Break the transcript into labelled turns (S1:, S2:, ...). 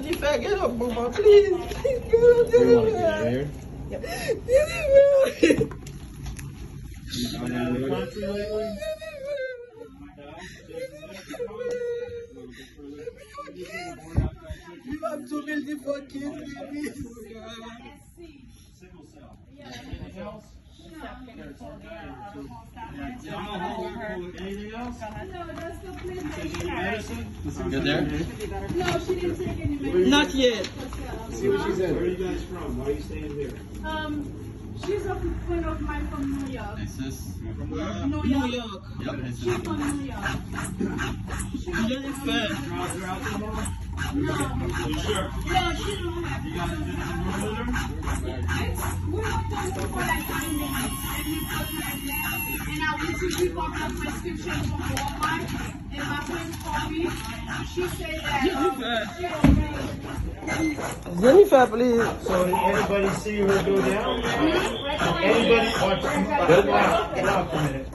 S1: Jennifer, get up, Mama, please. Please, get up, Jennifer. Jennifer. You have too many fucking babies.
S2: Anything else?
S3: No, that's the place.
S2: Medicine?
S1: Good there?
S3: No, she didn't take any medicine.
S1: Not yet.
S2: See what she said. Where are you guys from? Why are you staying here?
S3: She's a friend of mine from New York.
S1: This is
S3: New York.
S1: New York. Yep, this
S3: She's
S1: is
S3: from New York.
S1: Jennifer.
S2: Drive her out tomorrow?
S3: No.
S2: You sure?
S3: No, she don't have.
S2: You guys did anything wrong with her?
S3: We were talking for like 9 minutes, and he was like that. And I went to pick up the prescription from Walmart, and my friend called me. She said that she okay.
S1: Jennifer, please.
S2: So did anybody see her go down? Anybody watch? Get out for a minute.